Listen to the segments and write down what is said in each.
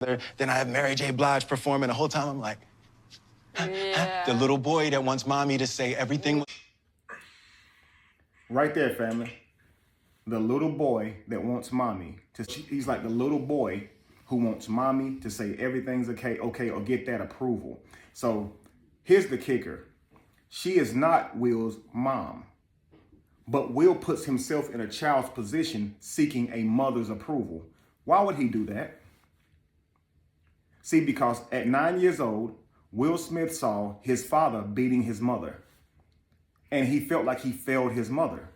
Then I have Mary J. Blige performing. The whole time I'm like, Yeah. the little boy that wants mommy to say everything. Right there, family. The little boy that wants mommy he's like the little boy who wants mommy to say everything's okay, or get that approval. So here's the kicker. She is not Will's mom, but Will puts himself in a child's position seeking a mother's approval. Why would he do that? See, because at 9 years old, Will Smith saw his father beating his mother, and he felt like he failed his mother.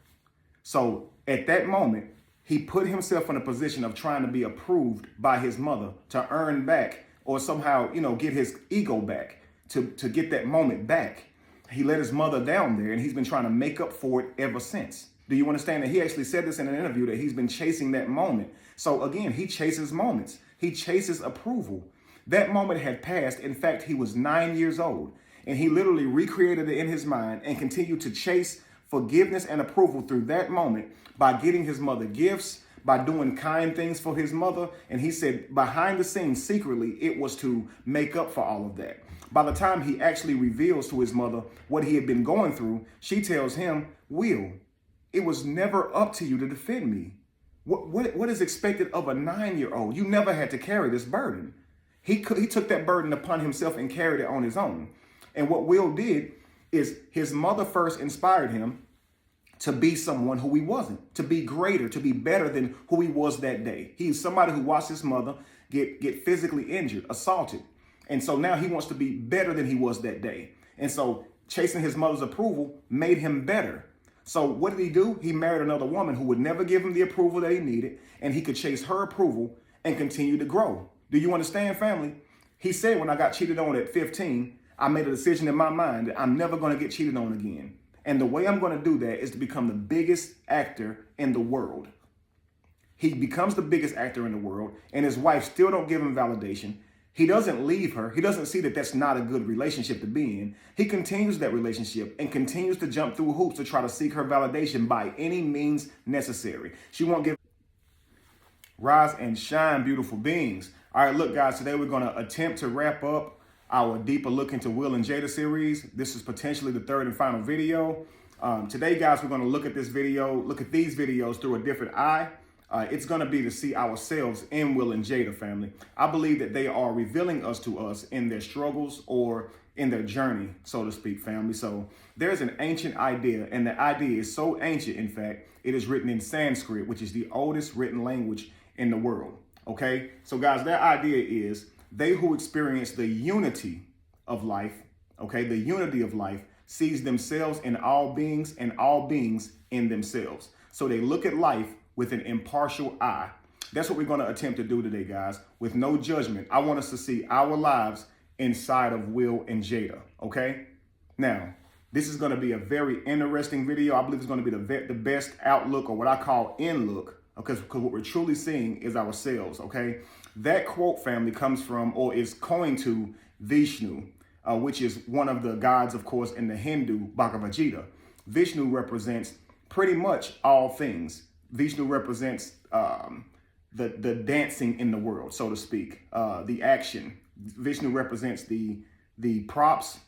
So at that moment, he put himself in a position of trying to be approved by his mother to earn back or somehow, get his ego back, to get that moment back. He let his mother down there, and he's been trying to make up for it ever since. Do you understand that? He actually said this in an interview, that he's been chasing that moment. So again, he chases moments. He chases approval. That moment had passed. In fact, he was 9 years old, and he literally recreated it in his mind and continued to chase forgiveness and approval through that moment by getting his mother gifts, by doing kind things for his mother. And he said behind the scenes, secretly, it was to make up for all of that. By the time he actually reveals to his mother what he had been going through, she tells him, Will, it was never up to you to defend me. What is expected of a 9-year-old? You never had to carry this burden. He took that burden upon himself and carried it on his own. And what Will did is his mother first inspired him to be someone who he wasn't, to be greater, to be better than who he was that day. He's somebody who watched his mother get physically injured, assaulted. And so now he wants to be better than he was that day. And so chasing his mother's approval made him better. So what did he do? He married another woman who would never give him the approval that he needed, and he could chase her approval and continue to grow. Do you understand, family? He said, when I got cheated on at 15, I made a decision in my mind that I'm never going to get cheated on again. And the way I'm going to do that is to become the biggest actor in the world. He becomes the biggest actor in the world, and his wife still don't give him validation. He doesn't leave her. He doesn't see that that's not a good relationship to be in. He continues that relationship and continues to jump through hoops to try to seek her validation by any means necessary. She won't give. Rise and shine, beautiful beings. All right, look, guys, today we're going to attempt to wrap up our deeper look into Will and Jada series. This is potentially the third and final video. Today, guys, we're going to look at these videos through a different eye. It's going to be to see ourselves in Will and Jada, family. I believe that they are revealing us to us in their struggles or in their journey, so to speak, family. So there's an ancient idea, and the idea is so ancient, in fact, it is written in Sanskrit, which is the oldest written language in the world. Okay, so guys, their idea is they who experience the unity of life, okay, the unity of life, sees themselves in all beings and all beings in themselves. So they look at life with an impartial eye. That's what we're going to attempt to do today, guys, with no judgment. I want us to see our lives inside of Will and Jada, okay? Now, this is going to be a very interesting video. I believe it's going to be the best outlook, or what I call in-look, because what we're truly seeing is ourselves, okay? That quote, family, comes from, or is coined to, Vishnu, which is one of the gods, of course, in the Hindu Bhagavad Gita. Vishnu represents pretty much all things. Vishnu represents the dancing in the world, so to speak, the action. Vishnu represents the props,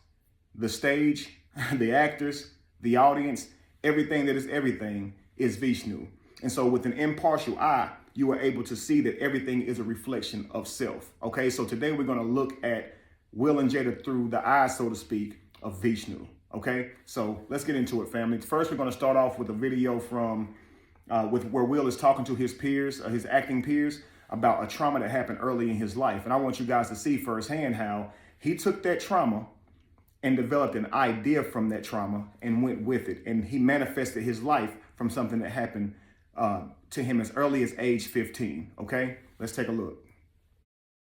the stage, the actors, the audience. Everything that is everything is Vishnu. And so with an impartial eye, you are able to see that everything is a reflection of self. Okay, so today we're going to look at Will and Jada through the eyes, so to speak, of Vishnu. Okay, so let's get into it, family. First, we're going to start off with a video from where Will is talking to his peers, his acting peers, about a trauma that happened early in his life. And I want you guys to see firsthand how he took that trauma and developed an idea from that trauma and went with it. And he manifested his life from something that happened to him as early as age 15. Okay, let's take a look.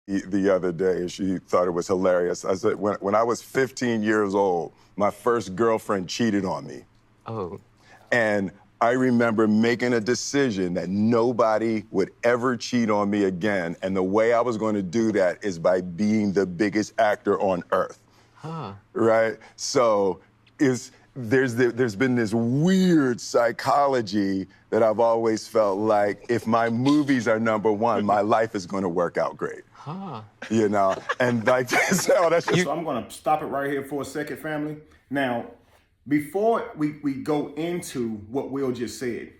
The other day, she thought it was hilarious. I said, when I was 15 years old, my first girlfriend cheated on me. Oh. And I remember making a decision that nobody would ever cheat on me again. And the way I was going to do that is by being the biggest actor on earth. Huh. Right? So there's been this weird psychology that I've always felt like if my movies are number one, my life is going to work out great. You know, and like, so that's just. So I'm going to stop it right here for a second, family. Now, before we go into what Will just said,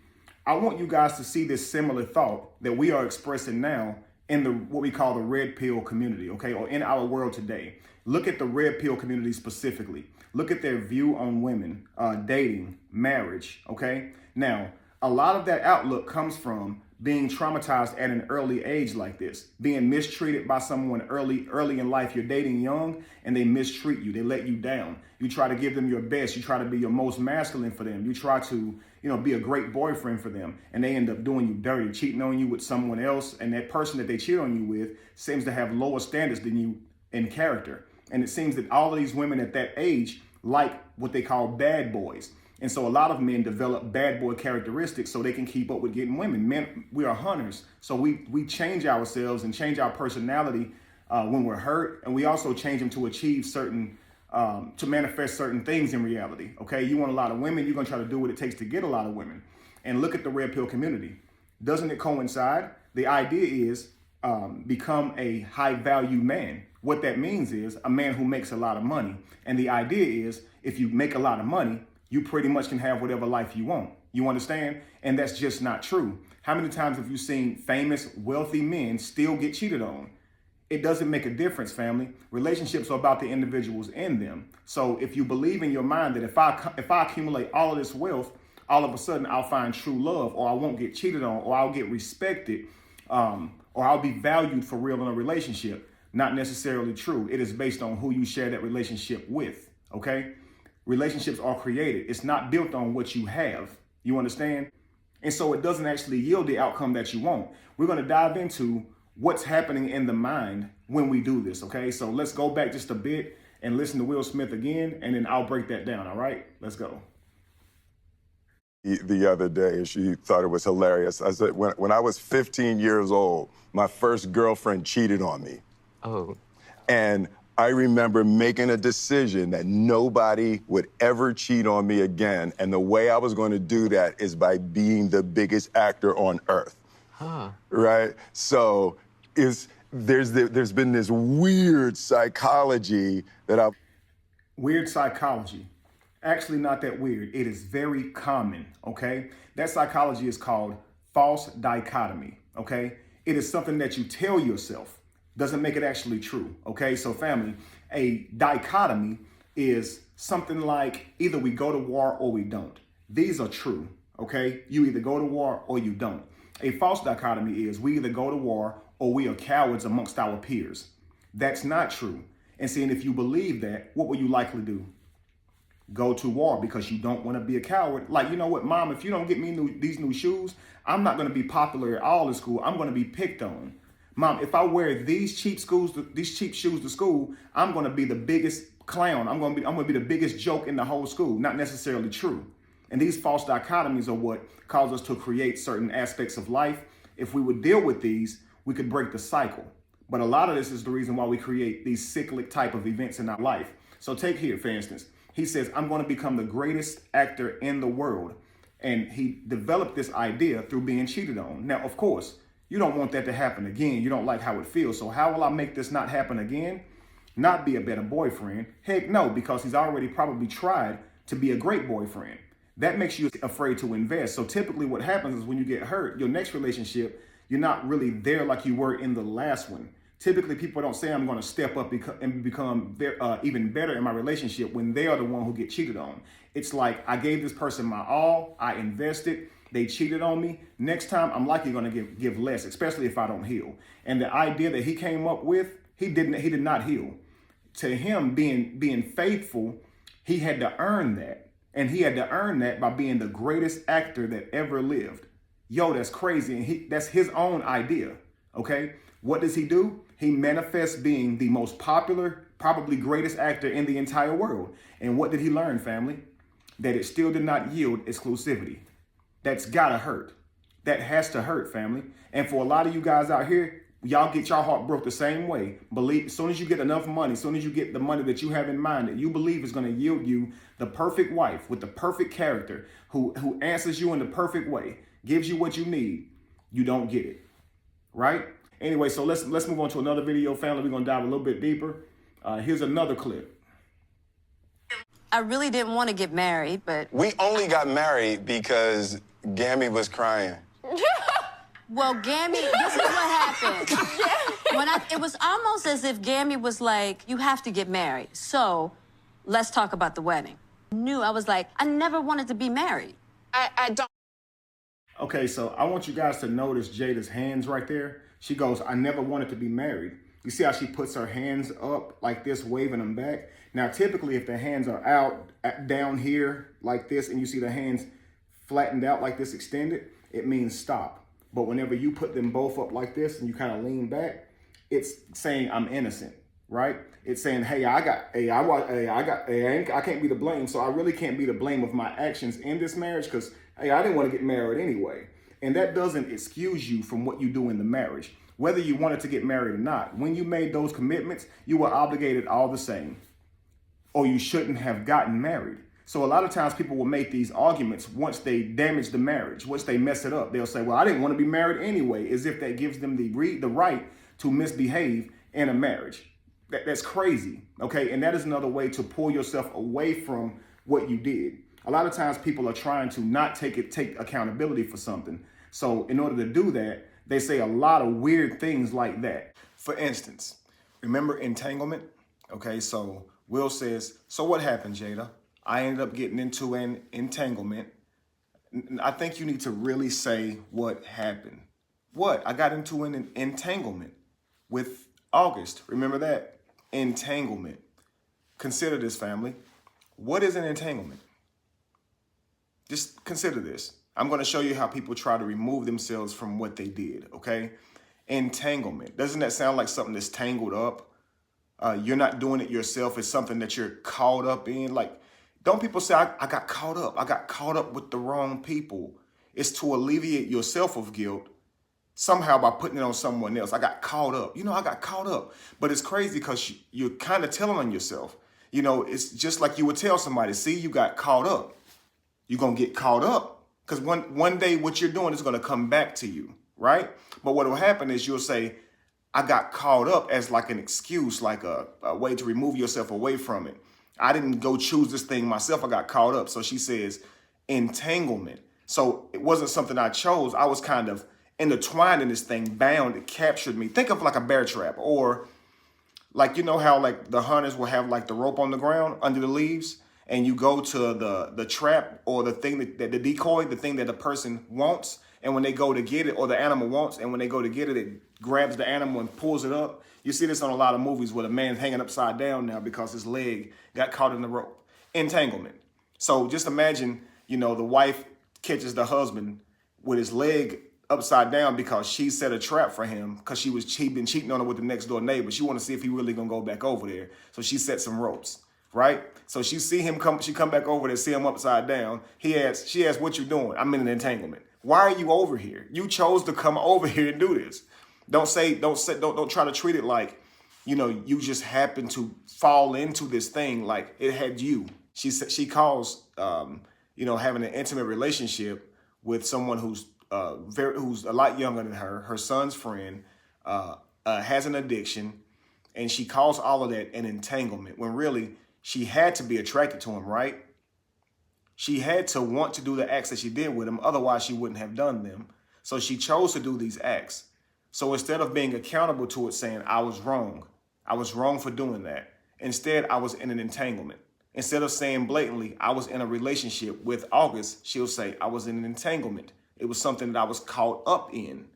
I want you guys to see this similar thought that we are expressing now in the what we call the red pill community, okay, or in our world today. Look at the red pill community specifically. Look at their view on women, dating, marriage, okay? Now, a lot of that outlook comes from being traumatized at an early age like this, being mistreated by someone early in life. You're dating young and they mistreat you. They let you down. You try to give them your best. You try to be your most masculine for them. You try to, be a great boyfriend for them, and they end up doing you dirty, cheating on you with someone else. And that person that they cheat on you with seems to have lower standards than you in character. And it seems that all of these women at that age like what they call bad boys. And so a lot of men develop bad boy characteristics so they can keep up with getting women. Men, we are hunters. So we change ourselves and change our personality when we're hurt. And we also change them to achieve certain, to manifest certain things in reality. Okay, you want a lot of women, you're going to try to do what it takes to get a lot of women. And look at the red pill community. Doesn't it coincide? The idea is become a high value man. What that means is a man who makes a lot of money. And the idea is if you make a lot of money, you pretty much can have whatever life you want. You understand? And that's just not true. How many times have you seen famous, wealthy men still get cheated on? It doesn't make a difference, family. Relationships are about the individuals in them. So if you believe in your mind that if I accumulate all of this wealth, all of a sudden I'll find true love, or I won't get cheated on, or I'll get respected, or I'll be valued for real in a relationship. Not necessarily true. It is based on who you share that relationship with, okay? Relationships are created. It's not built on what you have. You understand? And so it doesn't actually yield the outcome that you want. We're going to dive into what's happening in the mind when we do this, okay? So let's go back just a bit and listen to Will Smith again, and then I'll break that down, all right? Let's go. The other day, she thought it was hilarious. I said, when I was 15 years old, my first girlfriend cheated on me. Oh. And I remember making a decision that nobody would ever cheat on me again. And the way I was going to do that is by being the biggest actor on earth. Right? So there's been this weird psychology that I've... Weird psychology. Actually not that weird. It is very common, okay? That psychology is called false dichotomy, okay? It is something that you tell yourself. Doesn't make it actually true, okay? So family, a dichotomy is something like either we go to war or we don't. These are true, okay? You either go to war or you don't. A false dichotomy is we either go to war or we are cowards amongst our peers. That's not true. And seeing if you believe that, what will you likely do? Go to war because you don't want to be a coward. Like, you know what, Mom, if you don't get me these new shoes, I'm not going to be popular at all in school. I'm going to be picked on. Mom, if I wear these cheap shoes to school, I'm going to be the biggest clown. I'm going to be the biggest joke in the whole school. Not necessarily true. And these false dichotomies are what cause us to create certain aspects of life. If we would deal with these, we could break the cycle. But a lot of this is the reason why we create these cyclic type of events in our life. So take here, for instance, he says, I'm going to become the greatest actor in the world. And he developed this idea through being cheated on. Now, of course, you don't want that to happen again. You don't like how it feels. So how will I make this not happen again? Not be a better boyfriend? Heck no, because he's already probably tried to be a great boyfriend. That makes you afraid to invest. So typically what happens is when you get hurt, your next relationship, you're not really there like you were in the last one. Typically people don't say I'm going to step up and become even better in my relationship when they are the one who get cheated on. It's like I gave this person my all, I invested, they cheated on me. Next time I'm likely going to give less, especially if I don't heal. And the idea that he came up with, he did not heal. To him being faithful, he had to earn that. And he had to earn that by being the greatest actor that ever lived. Yo, that's crazy. And that's his own idea. Okay. What does he do? He manifests being the most popular, probably greatest actor in the entire world. And what did he learn, family? That it still did not yield exclusivity. That's gotta hurt. That has to hurt, family. And for a lot of you guys out here, y'all get your heart broke the same way. Believe, as soon as you get enough money, as soon as you get the money that you have in mind that you believe is going to yield you the perfect wife with the perfect character who answers you in the perfect way, gives you what you need, you don't get it, right? Anyway, so let's move on to another video, family. We're gonna dive a little bit deeper. Here's another clip. I really didn't want to get married, but We only got married because Gammy was crying. well, Gammy, this is what happened. It was almost as if Gammy was like, "You have to get married, so let's talk about the wedding." I was like, I never wanted to be married. I don't. Okay, so I want you guys to notice Jada's hands right there. She goes, "I never wanted to be married." You see how she puts her hands up like this, waving them back? Now, typically, if the hands are out down here like this, and you see the hands flattened out like this, extended, it means stop. But whenever you put them both up like this and you kind of lean back, it's saying I'm innocent, right? It's saying, hey, I can't be to blame, so I really can't be to blame of my actions in this marriage because, hey, I didn't want to get married anyway. And that doesn't excuse you from what you do in the marriage. Whether you wanted to get married or not, when you made those commitments, you were obligated all the same, or you shouldn't have gotten married. So a lot of times people will make these arguments once they damage the marriage, once they mess it up. They'll say, well, I didn't want to be married anyway, as if that gives them the right to misbehave in a marriage. That's crazy, okay? And that is another way to pull yourself away from what you did. A lot of times people are trying to not take accountability for something. So in order to do that, they say a lot of weird things like that. For instance, remember entanglement? Okay, so Will says, so what happened, Jada? I ended up getting into an entanglement. I think you need to really say what happened. What? I got into an entanglement with August. Remember that? Entanglement. Consider this, family. What is an entanglement? Just consider this. I'm going to show you how people try to remove themselves from what they did, okay? Entanglement. Doesn't that sound like something that's tangled up? You're not doing it yourself. It's something that you're caught up in. Like, don't people say, I got caught up. I got caught up with the wrong people. It's to alleviate yourself of guilt somehow by putting it on someone else. I got caught up. I got caught up. But it's crazy because you're kind of telling on yourself. It's just like you would tell somebody, see, you got caught up. You're going to get caught up. Because one day what you're doing is going to come back to you, right? But what will happen is you'll say, I got caught up as like an excuse, like a way to remove yourself away from it. I didn't go choose this thing myself. I got caught up. So she says entanglement. So it wasn't something I chose. I was kind of intertwined in this thing, bound. It captured me. Think of like a bear trap, or like, how like the hunters will have like the rope on the ground under the leaves, and you go to the trap or the thing that the decoy, the thing that the person wants. And when they go to get it, or the animal wants, and when they go to get it, it grabs the animal and pulls it up. You see this on a lot of movies where the man's hanging upside down now because his leg got caught in the rope. Entanglement. So just imagine, the wife catches the husband with his leg upside down because she set a trap for him because he'd been cheating on her with the next door neighbor. She want to see if he really gonna go back over there. So she set some ropes, right? So she come back over there, see him upside down. She asks, what you doing? I'm in an entanglement. Why are you over here? You chose to come over here and do this. Don't try to treat it like, you just happened to fall into this thing like it had you. She calls, having an intimate relationship with someone who's a lot younger than her son's friend, has an addiction, and she calls all of that an entanglement when really she had to be attracted to him, right? She had to want to do the acts that she did with him, otherwise she wouldn't have done them. So she chose to do these acts. So instead of being accountable to it, saying, I was wrong for doing that, instead I was in an entanglement. Instead of saying blatantly, I was in a relationship with August, she'll say, I was in an entanglement. It was something that I was caught up in.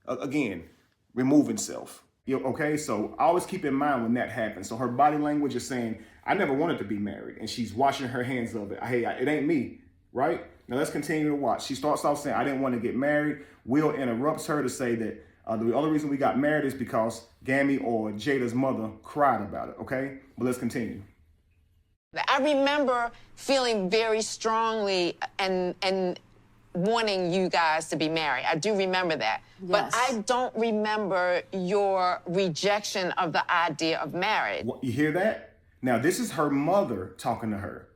Again, removing self. Okay, so always keep in mind when that happens. So her body language is saying, I never wanted to be married. And she's washing her hands of it. Hey, it ain't me, right? Now let's continue to watch. She starts off saying, I didn't want to get married. Will interrupts her to say that the only reason we got married is because Gammy or Jada's mother cried about it, okay? But let's continue. I remember feeling very strongly and wanting you guys to be married. I do remember that. Yes. But I don't remember your rejection of the idea of marriage. You hear that? Now, this is her mother talking to her.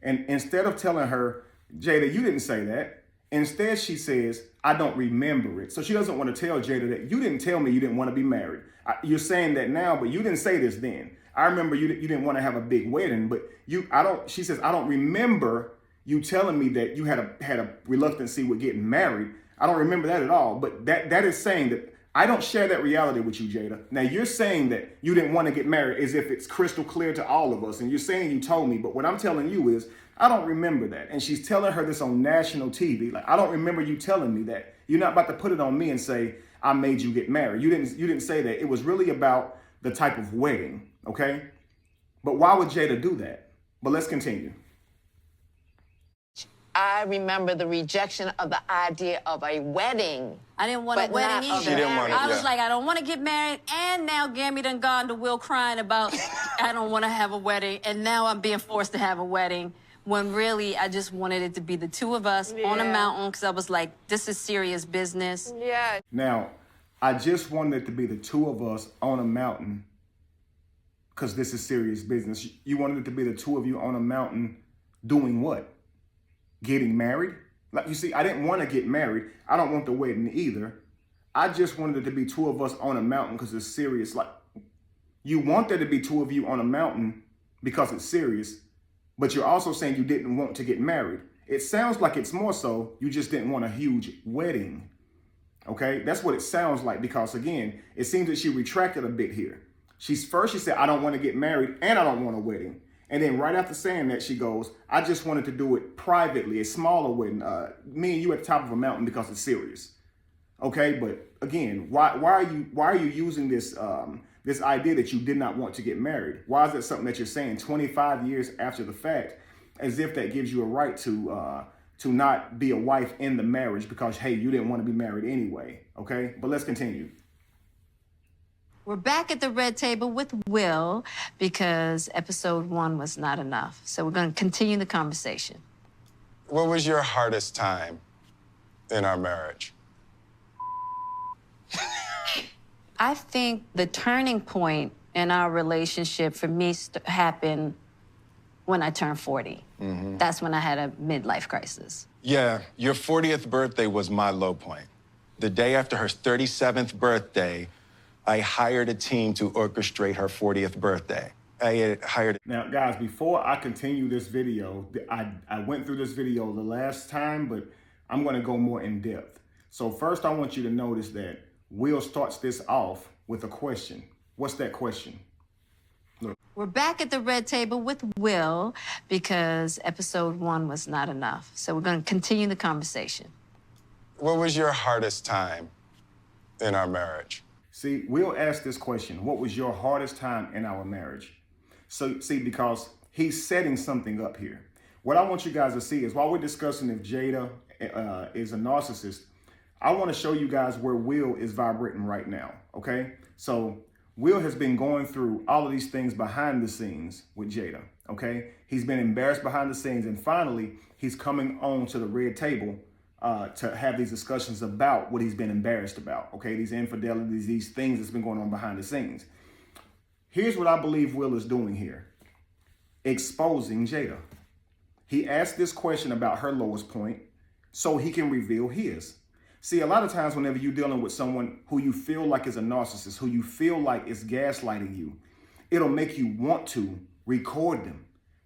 And instead of telling her, Jada, you didn't say that, Instead, she says, I don't remember it. So she doesn't want to tell Jada that you didn't tell me you didn't want to be married. You're saying that now, but you didn't say this then. I remember you didn't want to have a big wedding, but she says, I don't remember you telling me that you had a reluctancy with getting married. I don't remember that at all. But that is saying that I don't share that reality with you, Jada. Now you're saying that you didn't want to get married as if it's crystal clear to all of us. And you're saying you told me, but what I'm telling you is I don't remember that. And she's telling her this on national TV. Like, I don't remember you telling me that. You're not about to put it on me and say, I made you get married. You didn't say that. It was really about the type of wedding, okay? But why would Jada do that? But let's continue. I remember the rejection of the idea of a wedding. I didn't want a But wedding not either. She didn't want it, I was yeah. like, I don't want to get married. And now Gammy done gone to Will crying about, I don't want to have a wedding. And now I'm being forced to have a wedding. When really, I just wanted it to be the two of us on a mountain because I was like, this is serious business. Yeah. Now, I just wanted it to be the two of us on a mountain because this is serious business. You wanted it to be the two of you on a mountain doing what? Getting married? Like, you see, I didn't want to get married. I don't want the wedding either. I just wanted it to be two of us on a mountain because it's serious. Like, you want there to be two of you on a mountain because it's serious, but you're also saying you didn't want to get married. It sounds like it's more so you just didn't want a huge wedding. Okay, that's what it sounds like because, again, it seems that she retracted a bit here. She said, I don't want to get married and I don't want a wedding. And then right after saying that, she goes, I just wanted to do it privately, a smaller wedding, me and you at the top of a mountain because it's serious. Okay, but again, why are you using this this idea that you did not want to get married? Why is that something that you're saying 25 years after the fact, as if that gives you a right to not be a wife in the marriage because, hey, you didn't want to be married anyway, okay? But let's continue. We're back at the red table with Will because episode 1 was not enough. So we're going to continue the conversation. What was your hardest time in our marriage? I think the turning point in our relationship for me happened when I turned 40. Mm-hmm. That's when I had a midlife crisis. Yeah, your 40th birthday was my low point. The day after her 37th birthday, I hired a team to orchestrate her 40th birthday. I hired... Now, guys, before I continue this video, I went through this video the last time, but I'm going to go more in depth. So first, I want you to notice that Will starts this off with a question. What's that question? Look. We're back at the red table with Will because episode 1 was not enough. So we're going to continue the conversation. What was your hardest time in our marriage? See, Will asked this question. What was your hardest time in our marriage? So, see, because he's setting something up here. What I want you guys to see is while we're discussing if Jada is a narcissist, I want to show you guys where Will is vibrating right now, okay? So Will has been going through all of these things behind the scenes with Jada, okay? He's been embarrassed behind the scenes, and finally, he's coming on to the red table to have these discussions about what he's been embarrassed about, okay? These infidelities, these things that's been going on behind the scenes. Here's what I believe Will is doing here. Exposing Jada. He asked this question about her lowest point so he can reveal his. See, a lot of times whenever you're dealing with someone who you feel like is a narcissist, who you feel like is gaslighting you, it'll make you want to record them,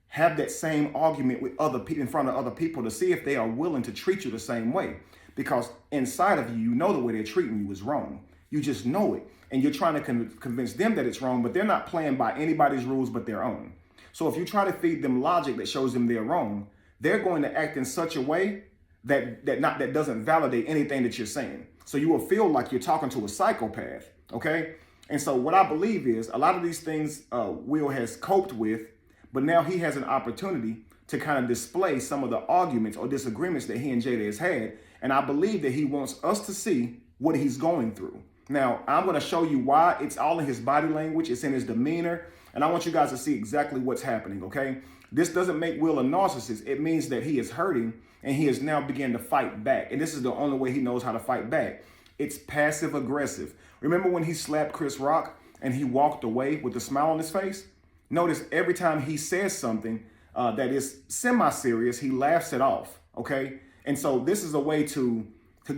have that same argument with other people in front of other people to see if they are willing to treat you the same way. Because inside of you, you know the way they're treating you is wrong. You just know it. And you're trying to convince them that it's wrong, but they're not playing by anybody's rules but their own. So if you try to feed them logic that shows them they're wrong, they're going to act in such a way that doesn't validate anything that you're saying. So you will feel like you're talking to a psychopath, okay? And so what I believe is a lot of these things Will has coped with, but now he has an opportunity to kind of display some of the arguments or disagreements that he and Jada has had. And I believe that he wants us to see what he's going through. Now, I'm going to show you why. It's all in his body language. It's in his demeanor. And I want you guys to see exactly what's happening, okay? This doesn't make Will a narcissist. It means that he is hurting and he is now beginning to fight back. And this is the only way he knows how to fight back. It's passive aggressive. Remember when he slapped Chris Rock and he walked away with a smile on his face? Notice every time he says something that is semi-serious, he laughs it off, okay? And so this is a way to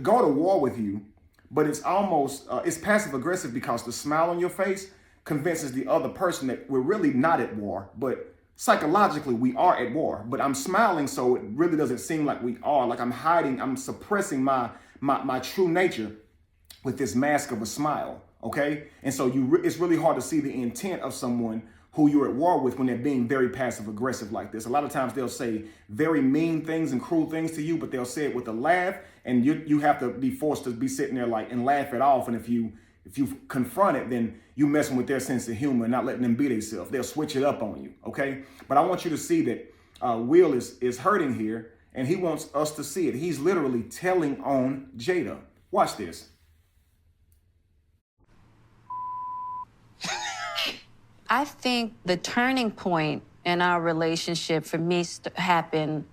go to war with you, but it's almost, it's passive aggressive because the smile on your face convinces the other person that we're really not at war, but psychologically we are at war. But I'm smiling, so it really doesn't seem like we are. Like I'm hiding, I'm suppressing my true nature with this mask of a smile, okay? And so it's really hard to see the intent of someone who you're at war with when they're being very passive aggressive like this. A lot of times they'll say very mean things and cruel things to you, but they'll say it with a laugh, and you have to be forced to be sitting there like and laugh it off. And if you confront it, then you messing with their sense of humor and not letting them be themselves. They'll switch it up on you, okay? But I want you to see that Will is hurting here, and he wants us to see it. He's literally telling on Jada. Watch this. I think the turning point in our relationship for me happened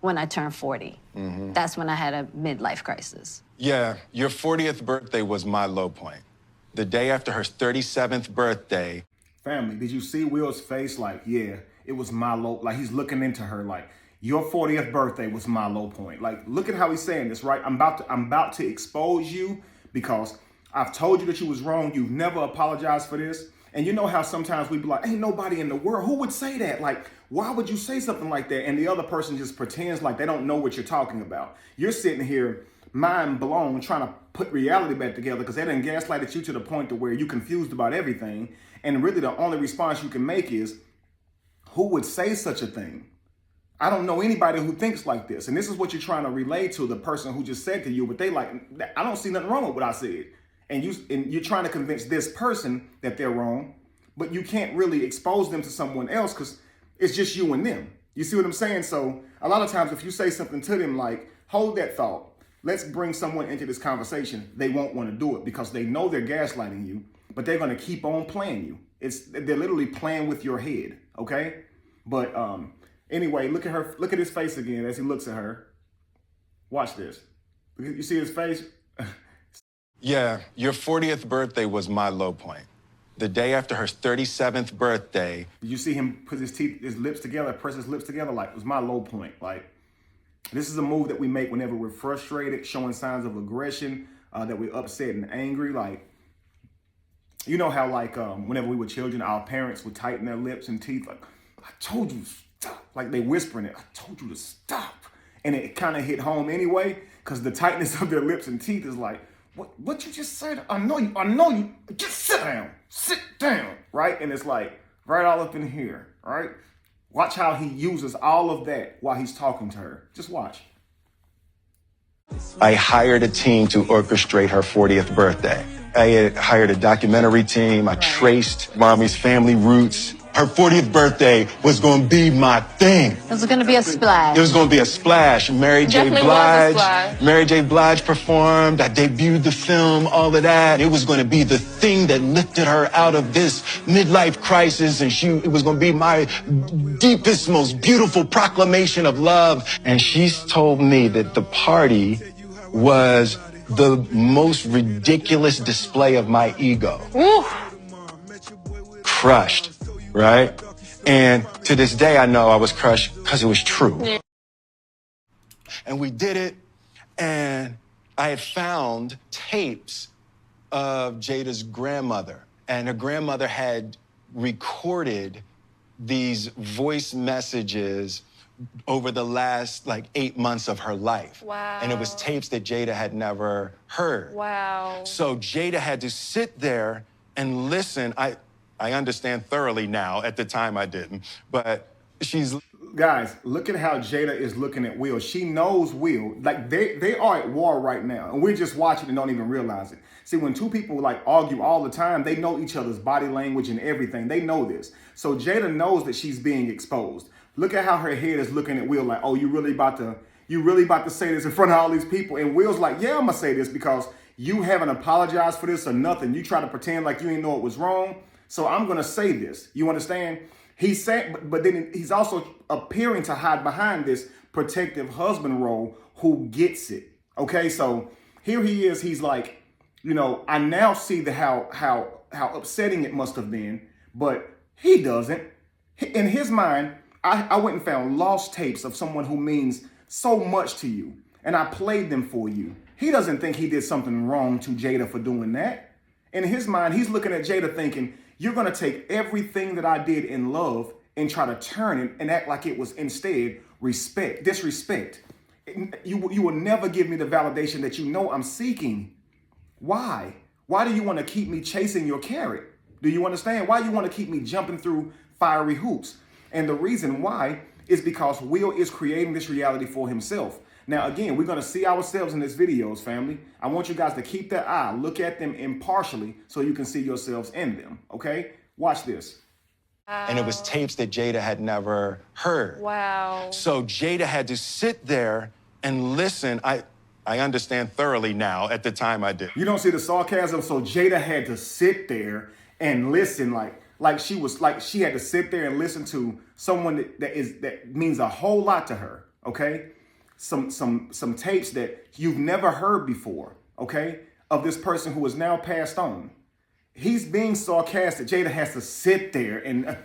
when I turned 40. Mm-hmm. That's when I had a midlife crisis. Yeah, your 40th birthday was my low point. The day after her 37th birthday. Family, did you see Will's face? Like, yeah, it was my low, like he's looking into her like, your 40th birthday was my low point. Like, look at how he's saying this, right? I'm about to expose you because I've told you that you was wrong. You've never apologized for this. And you know how sometimes we be like, ain't nobody in the world who would say that? Like, why would you say something like that? And the other person just pretends like they don't know what you're talking about. You're sitting here mind blown trying to put reality back together because they done gaslighted you to the point to where you're confused about everything. And really the only response you can make is, who would say such a thing? I don't know anybody who thinks like this. And this is what you're trying to relay to the person who just said to you, but they like, I don't see nothing wrong with what I said. And you're trying to convince this person that they're wrong, but you can't really expose them to someone else because it's just you and them. You see what I'm saying? So a lot of times if you say something to them like, hold that thought, let's bring someone into this conversation, they won't want to do it because they know they're gaslighting you, but they're going to keep on playing you. They're literally playing with your head, okay? But anyway, look at his face again as he looks at her. Watch this. You see his face? Yeah, your 40th birthday was my low point. The day after her 37th birthday. Did you see him put his lips together, press his lips together? Like, it was my low point. Like, this is a move that we make whenever we're frustrated, showing signs of aggression, that we're upset and angry. Like, you know how like whenever we were children, our parents would tighten their lips and teeth. Like, I told you to stop. Like they whispering it. I told you to stop. And it kind of hit home anyway, because the tightness of their lips and teeth is like, what you just said? I know you, just sit down, right? And it's like, right all up in here, right? Watch how he uses all of that while he's talking to her. Just watch. I hired a team to orchestrate her 40th birthday. I had hired a documentary team. I traced mommy's family roots. Her 40th birthday was going to be my thing. It was going to be a splash. It was going to be a splash. Mary J. Blige performed. I debuted the film, all of that. It was going to be the thing that lifted her out of this midlife crisis. And it was going to be my deepest, most beautiful proclamation of love. And she's told me that the party was the most ridiculous display of my ego. Ooh. Crushed. Right? And to this day, I know I was crushed because it was true. Yeah. And we did it, and I had found tapes of Jada's grandmother, and her grandmother had recorded these voice messages over the last 8 months of her life. Wow. And it was tapes that Jada had never heard. Wow. So Jada had to sit there and listen. I understand thoroughly now. At the time, I didn't. But she's... Guys, look at how Jada is looking at Will. She knows Will. Like, they are at war right now. And we're just watching and don't even realize it. See, when two people, argue all the time, they know each other's body language and everything. They know this. So Jada knows that she's being exposed. Look at how her head is looking at Will like, oh, you really about to say this in front of all these people? And Will's like, yeah, I'm going to say this because you haven't apologized for this or nothing. You try to pretend like you didn't know it was wrong. So I'm going to say this. You understand? He's saying, but then he's also appearing to hide behind this protective husband role who gets it. Okay, so here he is. He's like, I now see how upsetting it must have been, but he doesn't. In his mind, I went and found lost tapes of someone who means so much to you, and I played them for you. He doesn't think he did something wrong to Jada for doing that. In his mind, he's looking at Jada thinking, you're going to take everything that I did in love and try to turn it and act like it was instead disrespect. You will never give me the validation that you know I'm seeking. Why? Why do you want to keep me chasing your carrot? Do you understand? Why you want to keep me jumping through fiery hoops? And the reason why is because Will is creating this reality for himself. Now, again, we're going to see ourselves in this videos, family. I want you guys to keep that eye, look at them impartially so you can see yourselves in them, okay? Watch this. And it was tapes that Jada had never heard. Wow. So Jada had to sit there and listen. I understand thoroughly now. At the time I did. You don't see the sarcasm? So Jada had to sit there and listen like she had to sit there and listen to someone that means a whole lot to her, okay? Some tapes that you've never heard before, okay? Of this person who is now passed on. He's being sarcastic. Jada has to sit there and,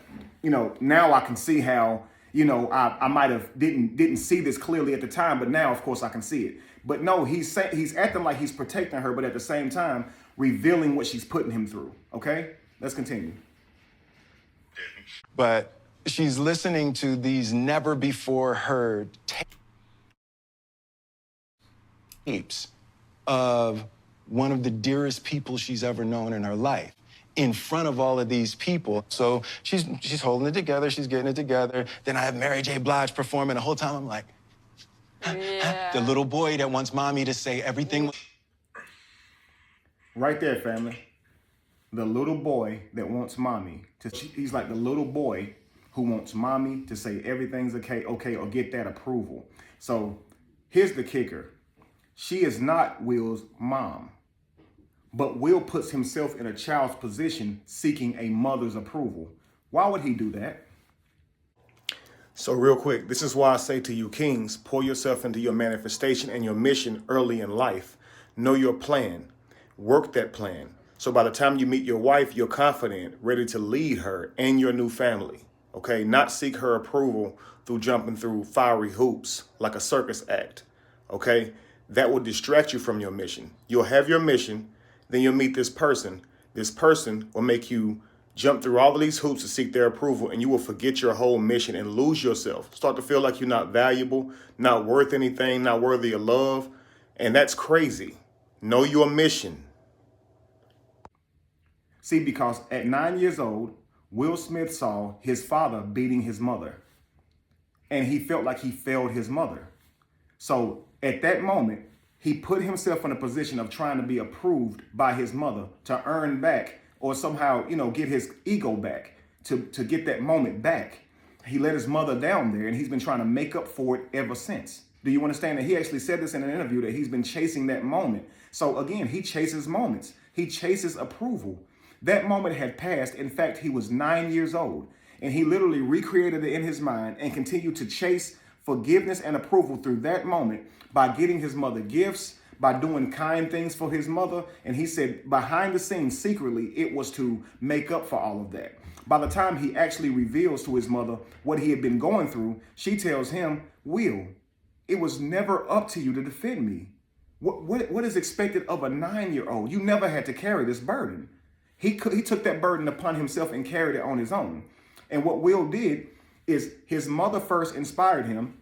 now I can see how, I might have didn't see this clearly at the time, but now, of course, I can see it. But no, he's acting like he's protecting her, but at the same time, revealing what she's putting him through, okay? Let's continue. But she's listening to these never before heard tapes of one of the dearest people she's ever known in her life in front of all of these people. So she's holding it together, she's getting it together. Then I have Mary J. Blige performing. The whole time I'm like, Yeah. the little boy that wants mommy to say everything. Right there, family. The little boy that wants mommy he's like the little boy who wants mommy to say everything's okay, or get that approval. So here's the kicker. She is not Will's mom, but Will puts himself in a child's position seeking a mother's approval. Why would he do that? So real quick, this is why I say to you kings, pour yourself into your manifestation and your mission early in life. Know your plan. Work that plan. So by the time you meet your wife, you're confident, ready to lead her and your new family. Okay, not seek her approval through jumping through fiery hoops like a circus act. Okay, that will distract you from your mission. You'll have your mission, then you'll meet this person. This person will make you jump through all of these hoops to seek their approval, and you will forget your whole mission and lose yourself. Start to feel like you're not valuable, not worth anything, not worthy of love, and that's crazy. Know your mission. See, because at 9 years old, Will Smith saw his father beating his mother, and he felt like he failed his mother. So at that moment, he put himself in a position of trying to be approved by his mother to earn back or somehow, get his ego back, to get that moment back. He let his mother down there, and he's been trying to make up for it ever since. Do you understand that? He actually said this in an interview that he's been chasing that moment. So again, he chases moments. He chases approval. That moment had passed. In fact, he was 9 years old, and he literally recreated it in his mind and continued to chase forgiveness and approval through that moment by getting his mother gifts, by doing kind things for his mother. And he said behind the scenes, secretly, it was to make up for all of that. By the time he actually reveals to his mother what he had been going through, she tells him, Will, it was never up to you to defend me. What is expected of a 9-year-old? You never had to carry this burden. He took that burden upon himself and carried it on his own. And what Will did is his mother first inspired him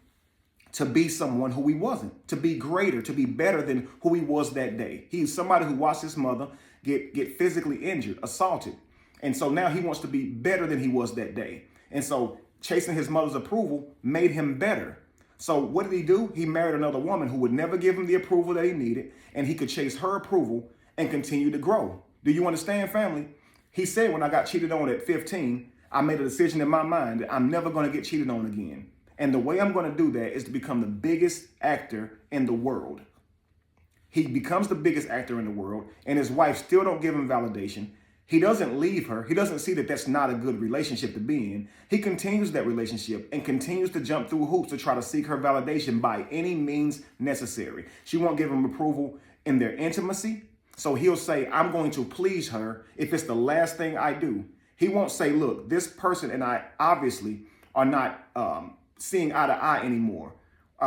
to be someone who he wasn't, to be greater, to be better than who he was that day. He's somebody who watched his mother get physically injured, assaulted. And so now he wants to be better than he was that day. And so chasing his mother's approval made him better. So what did he do? He married another woman who would never give him the approval that he needed, and he could chase her approval and continue to grow. Do you understand, family? He said when I got cheated on at 15, I made a decision in my mind that I'm never going to get cheated on again. And the way I'm going to do that is to become the biggest actor in the world. He becomes the biggest actor in the world, and his wife still don't give him validation. He doesn't leave her. He doesn't see that that's not a good relationship to be in. He continues that relationship and continues to jump through hoops to try to seek her validation by any means necessary. She won't give him approval in their intimacy. So he'll say, I'm going to please her if it's the last thing I do. He won't say, look, this person and I obviously are not seeing eye to eye anymore.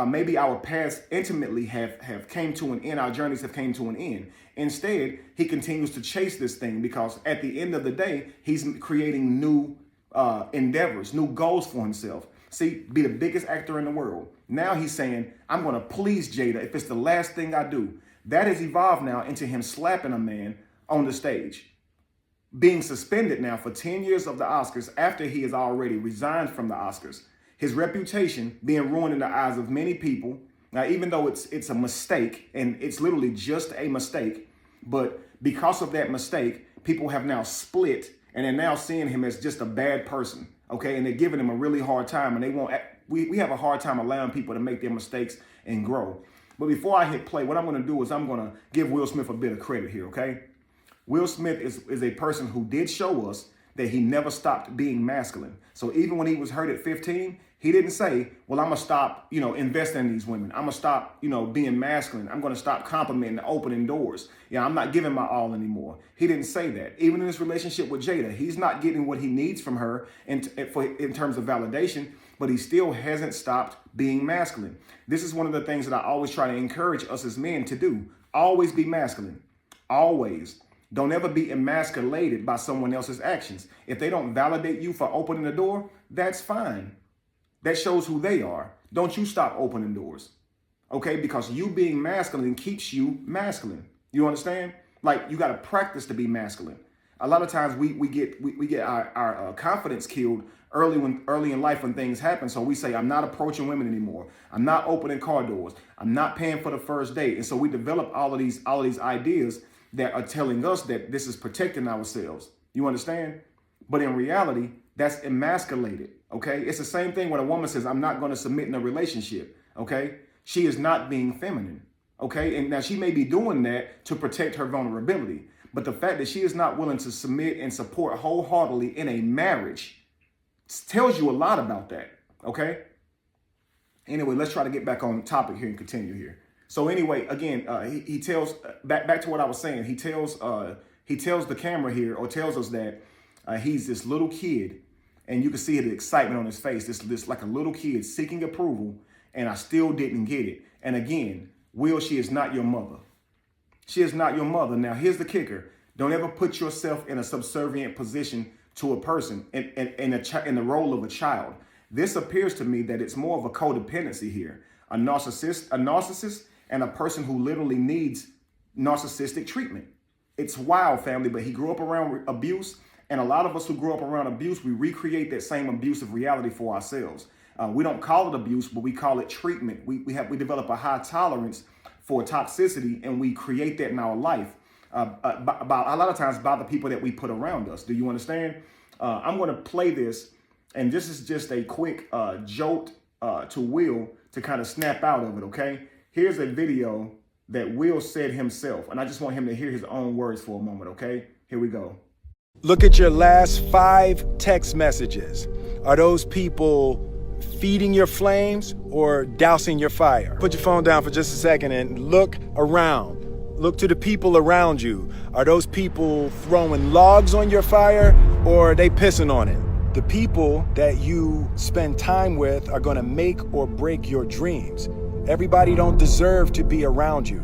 maybe our paths intimately have came to an end. Our journeys have came to an end. Instead, he continues to chase this thing because at the end of the day, he's creating new endeavors, new goals for himself. See, be the biggest actor in the world. Now he's saying, I'm going to please Jada if it's the last thing I do. That has evolved now into him slapping a man on the stage, being suspended now for 10 years of the Oscars after he has already resigned from the Oscars. His reputation being ruined in the eyes of many people. Now, even though it's a mistake, and it's literally just a mistake, but because of that mistake, people have now split and they're now seeing him as just a bad person. Okay, and they're giving him a really hard time, and they won't. We have a hard time allowing people to make their mistakes and grow. But before I hit play, what I'm going to do is I'm going to give Will Smith a bit of credit here. Okay, Will Smith is a person who did show us that he never stopped being masculine. So even when he was hurt at 15, he didn't say, well, I'm going to stop, investing in these women. I'm going to stop, being masculine. I'm going to stop complimenting and opening doors. I'm not giving my all anymore. He didn't say that. Even in his relationship with Jada, he's not getting what he needs from her in terms of validation, but he still hasn't stopped being masculine. This is one of the things that I always try to encourage us as men to do. Always be masculine. Always. Don't ever be emasculated by someone else's actions. If they don't validate you for opening the door, that's fine. That shows who they are. Don't you stop opening doors, okay? Because you being masculine keeps you masculine. You understand? Like, you got to practice to be masculine. A lot of times we get our confidence killed early in life when things happen. So we say, I'm not approaching women anymore. I'm not opening car doors. I'm not paying for the first date. And so we develop all of these ideas that are telling us that this is protecting ourselves. You understand? But in reality, that's emasculated, okay? It's the same thing when a woman says, I'm not going to submit in a relationship, okay? She is not being feminine, okay? And now she may be doing that to protect her vulnerability. But the fact that she is not willing to submit and support wholeheartedly in a marriage tells you a lot about that, okay? Anyway, let's try to get back on topic here and continue here. So anyway, again, he tells, back to what I was saying, he tells the camera here, or tells us that he's this little kid, and you can see the excitement on his face, this like a little kid seeking approval, and I still didn't get it. And again, Will, she is not your mother. She is not your mother. Now, here's the kicker. Don't ever put yourself in a subservient position to a person in the role of a child. This appears to me that it's more of a codependency here. A narcissist and a person who literally needs narcissistic treatment. It's wild, family, but he grew up around abuse. And a lot of us who grew up around abuse, we recreate that same abusive reality for ourselves. We don't call it abuse, but we call it treatment. We develop a high tolerance for toxicity, and we create that in our life by a lot of times by the people that we put around us. Do you understand? I'm going to play this, and this is just a quick jolt to Will to kind of snap out of it, okay? Here's a video that Will said himself, and I just want him to hear his own words for a moment, okay? Here we go. Look at your last 5 text messages. Are those people feeding your flames or dousing your fire? Put your phone down for just a second and look around. Look to the people around you. Are those people throwing logs on your fire or are they pissing on it? The people that you spend time with are going to make or break your dreams. Everybody don't deserve to be around you.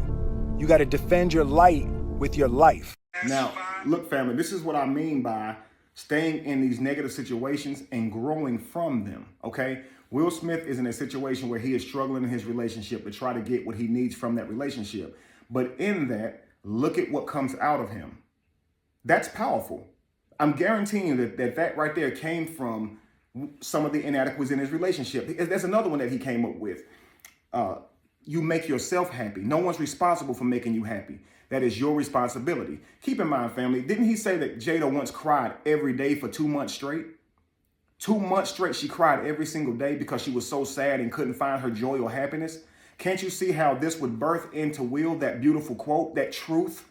You got to defend your light with your life. Now, look, family, this is what I mean by staying in these negative situations and growing from them, okay? Will Smith is in a situation where he is struggling in his relationship to try to get what he needs from that relationship. But in that, look at what comes out of him. That's powerful. I'm guaranteeing you that right there came from some of the inadequacies in his relationship. There's another one that he came up with. You make yourself happy. No one's responsible for making you happy. That is your responsibility. Keep in mind, family, didn't he say that Jada once cried every day for 2 months straight? 2 months straight, she cried every single day because she was so sad and couldn't find her joy or happiness. Can't you see how this would birth into Will that beautiful quote, that truth,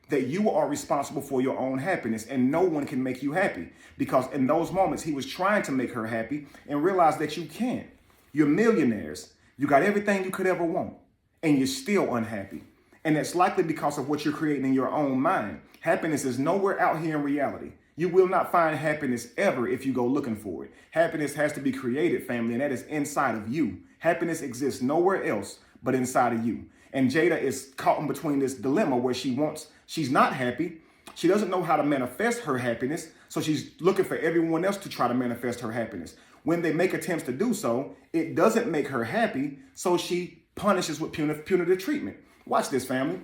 that you are responsible for your own happiness and no one can make you happy? Because in those moments, he was trying to make her happy and realized that you can't. You're millionaires. You got everything you could ever want and you're still unhappy. And that's likely because of what you're creating in your own mind. Happiness is nowhere out here in reality. You will not find happiness ever if you go looking for it. Happiness has to be created, family, and that is inside of you. Happiness exists nowhere else but inside of you. And Jada is caught in between this dilemma where she's not happy. She doesn't know how to manifest her happiness, so she's looking for everyone else to try to manifest her happiness. When they make attempts to do so, it doesn't make her happy, so she punishes with punitive treatment. Watch this, family.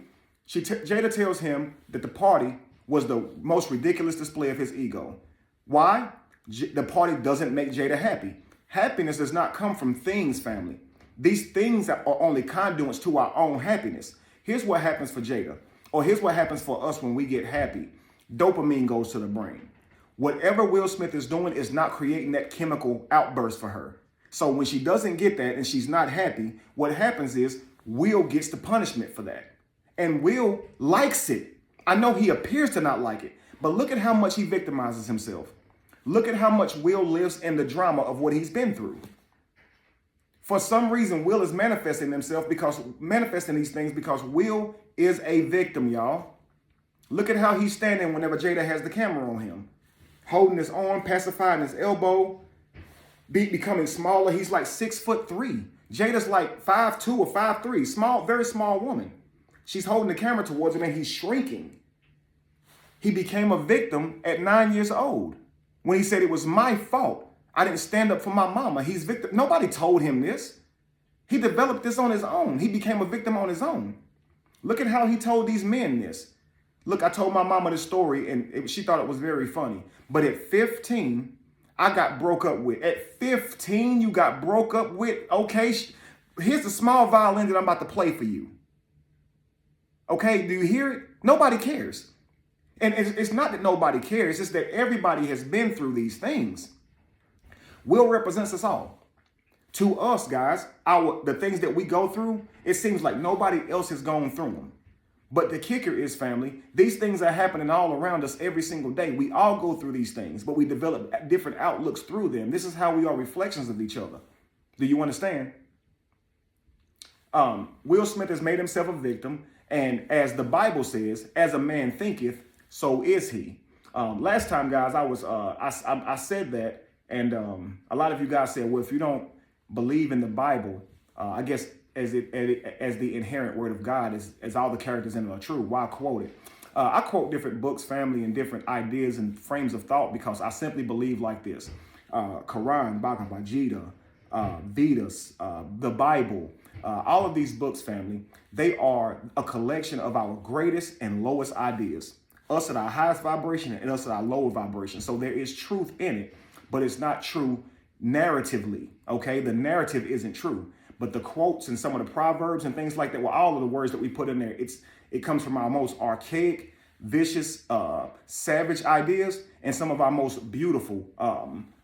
Jada tells him that the party was the most ridiculous display of his ego. Why? The party doesn't make Jada happy. Happiness does not come from things, family. These things are only conduits to our own happiness. Here's what happens for Jada, or here's what happens for us when we get happy. Dopamine goes to the brain. Whatever Will Smith is doing is not creating that chemical outburst for her. So when she doesn't get that and she's not happy, what happens is Will gets the punishment for that. And Will likes it. I know he appears to not like it, but look at how much he victimizes himself. Look at how much Will lives in the drama of what he's been through. For some reason, Will is manifesting these things because Will is a victim, y'all. Look at how he's standing whenever Jada has the camera on him. Holding his arm, pacifying his elbow, becoming smaller. He's like 6'3". Jada's like 5'2" or 5'3", small, very small woman. She's holding the camera towards him and he's shrinking. He became a victim at 9 years old when he said it was my fault. I didn't stand up for my mama. He's victim. Nobody told him this. He developed this on his own. He became a victim on his own. Look at how he told these men this. Look, I told my mama this story and she thought it was very funny. But at 15, I got broke up with. At 15, you got broke up with? Okay, here's the small violin that I'm about to play for you. Okay, do you hear it? Nobody cares. And it's not that nobody cares, it's that everybody has been through these things. Will represents us all. To us, guys, the things that we go through, it seems like nobody else has gone through them. But the kicker is, family, these things are happening all around us every single day. We all go through these things, but we develop different outlooks through them. This is how we are reflections of each other. Do you understand? Will Smith has made himself a victim. And as the Bible says, as a man thinketh, so is he. Last time, guys, I said that, and a lot of you guys said, well, if you don't believe in the Bible, I guess as the inherent word of God, as all the characters in it are true, why quote it? I quote different books, family, and different ideas and frames of thought because I simply believe like this. Quran, Bhagavad Gita, Vedas, the Bible, all of these books, family, they are a collection of our greatest and lowest ideas. Us at our highest vibration and us at our lower vibration. So there is truth in it, but it's not true narratively, okay? The narrative isn't true, but the quotes and some of the proverbs and things like that, well, all of the words that we put in there, it comes from our most archaic, vicious, savage ideas and some of our most beautiful,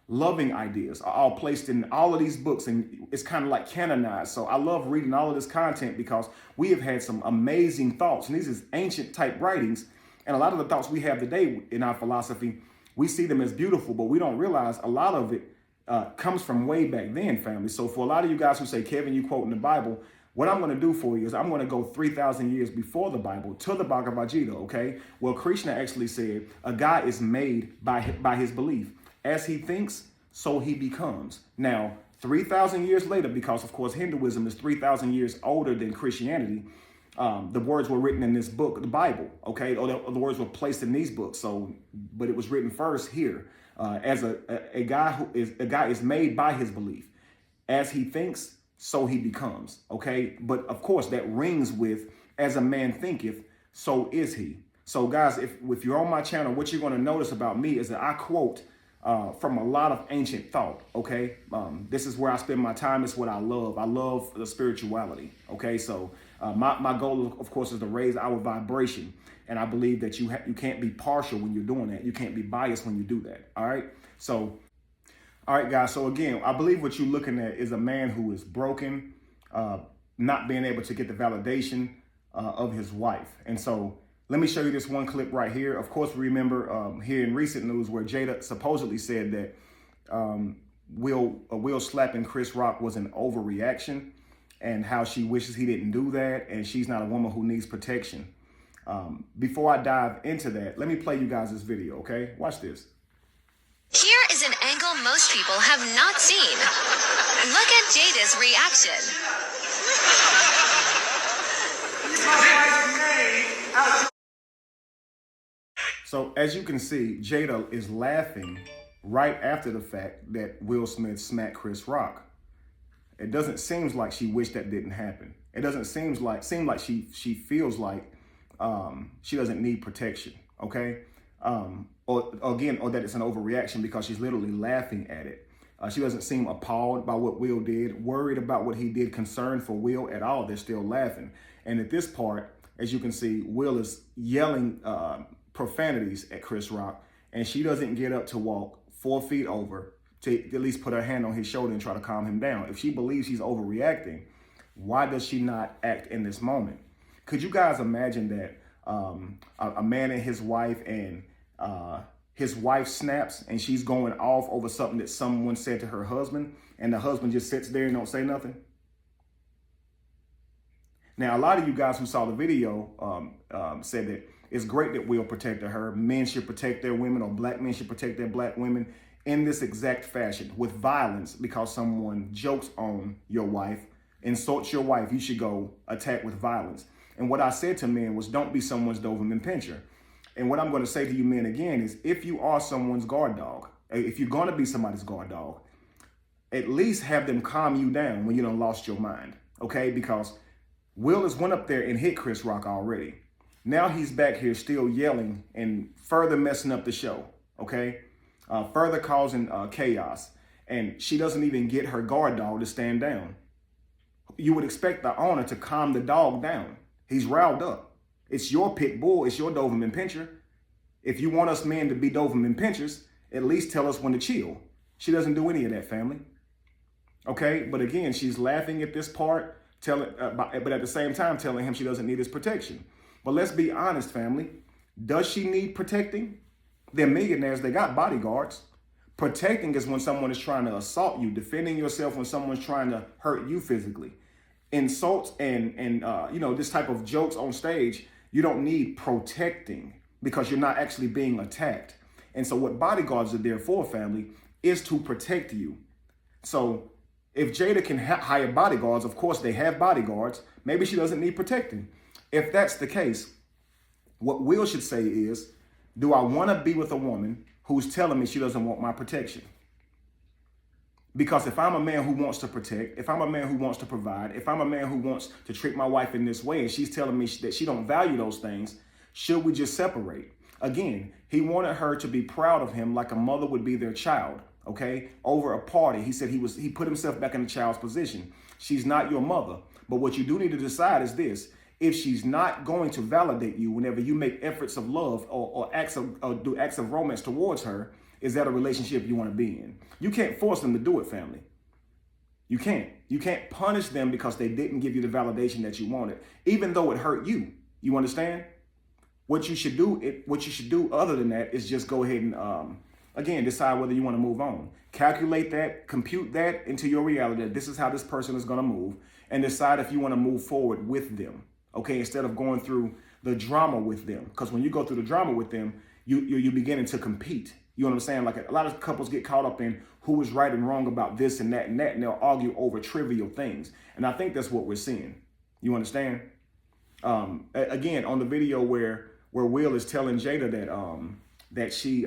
loving ideas are all placed in all of these books, and it's kind of like canonized. So I love reading all of this content because we have had some amazing thoughts, and these is ancient type writings. And a lot of the thoughts we have today in our philosophy, we see them as beautiful, but we don't realize a lot of it comes from way back then, family. So for a lot of you guys who say, Kevin, you quoting the Bible, what I'm going to do for you is I'm going to go 3,000 years before the Bible to the Bhagavad Gita, okay? Well, Krishna actually said a guy is made by his belief. As he thinks, so he becomes. Now, 3,000 years later, because of course Hinduism is 3,000 years older than Christianity, the words were written in this book, the Bible, okay? Or the words were placed in these books. But it was written first here as a guy is made by his belief. As he thinks, so he becomes, okay? But of course that rings with, as a man thinketh, so is he. So guys, if you're on my channel, what you're going to notice about me is that I quote from a lot of ancient thought, okay? This is where I spend my time. It's what I love. I love the spirituality, okay? So my goal, of course, is to raise our vibration. And I believe that you can't be partial when you're doing that. You can't be biased when you do that, all right? So, all right, guys. So again, I believe what you're looking at is a man who is broken, not being able to get the validation of his wife. And so let me show you this one clip right here. Of course, remember here in recent news where Jada supposedly said that Will slapping Chris Rock was an overreaction and how she wishes he didn't do that. And she's not a woman who needs protection. Before I dive into that, let me play you guys this video, okay? Watch this. Here is an angle most people have not seen. Look at Jada's reaction. So as you can see, Jada is laughing right after the fact that Will Smith smacked Chris Rock. It doesn't seem like she wished that didn't happen. It doesn't seem like she feels like she doesn't need protection, okay? Or that it's an overreaction because she's literally laughing at it. She doesn't seem appalled by what Will did, worried about what he did, concerned for Will at all. They're still laughing. And at this part, as you can see, Will is yelling profanities at Chris Rock, and she doesn't get up to walk 4 feet over to at least put her hand on his shoulder and try to calm him down. If she believes he's overreacting, why does she not act in this moment? Could you guys imagine that a man and his wife, and his wife snaps and she's going off over something that someone said to her husband, and the husband just sits there and don't say nothing? Now, a lot of you guys who saw the video said that it's great that Will protected her. Men should protect their women, or black men should protect their black women in this exact fashion, with violence, because someone jokes on your wife, insults your wife, you should go attack with violence. And what I said to men was, don't be someone's Doberman Pinscher. And what I'm going to say to you men again is, if you are someone's guard dog, if you're going to be somebody's guard dog, at least have them calm you down when you done lost your mind, okay? Because Will has went up there and hit Chris Rock already. Now he's back here still yelling and further messing up the show, okay? Further causing chaos. And she doesn't even get her guard dog to stand down. You would expect the owner to calm the dog down. He's riled up. It's your pit bull. It's your Doberman Pinscher. If you want us men to be Doberman Pinschers, at least tell us when to chill. She doesn't do any of that, family. Okay? But again, she's laughing at this part, but at the same time telling him she doesn't need his protection. But let's be honest, family. Does she need protecting? They're millionaires. They got bodyguards. Protecting is when someone is trying to assault you. Defending yourself when someone's trying to hurt you physically. Insults and this type of jokes on stage, you don't need protecting because you're not actually being attacked. And so what bodyguards are there for, family, is to protect you. So if Jada can hire bodyguards, of course they have bodyguards, maybe she doesn't need protecting. If that's the case, what Will should say is, do I want to be with a woman who's telling me she doesn't want my protection? Because if I'm a man who wants to protect, if I'm a man who wants to provide, if I'm a man who wants to treat my wife in this way, and she's telling me that she don't value those things, should we just separate? Again, he wanted her to be proud of him like a mother would be their child, okay? Over a party, he said he put himself back in the child's position. She's not your mother. But what you do need to decide is this: if she's not going to validate you whenever you make efforts of love or do acts of romance towards her, is that a relationship you want to be in? You can't force them to do it, family. You can't. You can't punish them because they didn't give you the validation that you wanted, even though it hurt you. You understand? What you should do other than that is just go ahead and, again, decide whether you want to move on. Calculate that, compute that into your reality, that this is how this person is going to move, and decide if you want to move forward with them. Okay, instead of going through the drama with them. Because when you go through the drama with them, you're beginning to compete. You know what I'm saying? Like, a lot of couples get caught up in who is right and wrong about this and that, and they'll argue over trivial things. And I think that's what we're seeing. You understand? Again, on the video where Will is telling Jada that she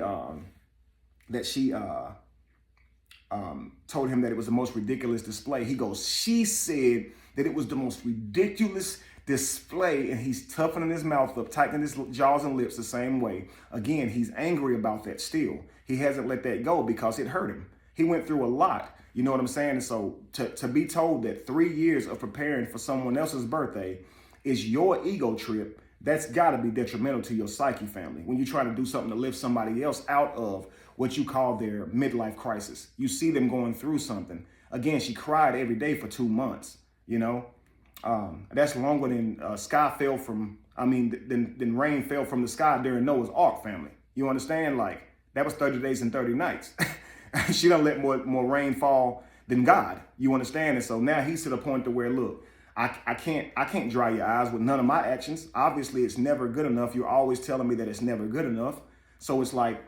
told him that it was the most ridiculous display, he goes, she said that it was the most ridiculous display, and he's toughening his mouth up, tightening his jaws and lips the same way. Again, he's angry about that still. He hasn't let that go because it hurt him. He went through a lot. You know what I'm saying? And so to be told that 3 years of preparing for someone else's birthday is your ego trip, that's got to be detrimental to your psyche, family. When you're trying to do something to lift somebody else out of what you call their midlife crisis. You see them going through something. Again, she cried every day for 2 months, you know? That's longer than than rain fell from the sky during Noah's Ark, family. You understand? Like, that was 30 days and 30 nights. She done let more rain fall than God. You understand? And so now he's to the point to where, look, I can't dry your eyes with none of my actions. Obviously, it's never good enough. You're always telling me that it's never good enough. So it's like,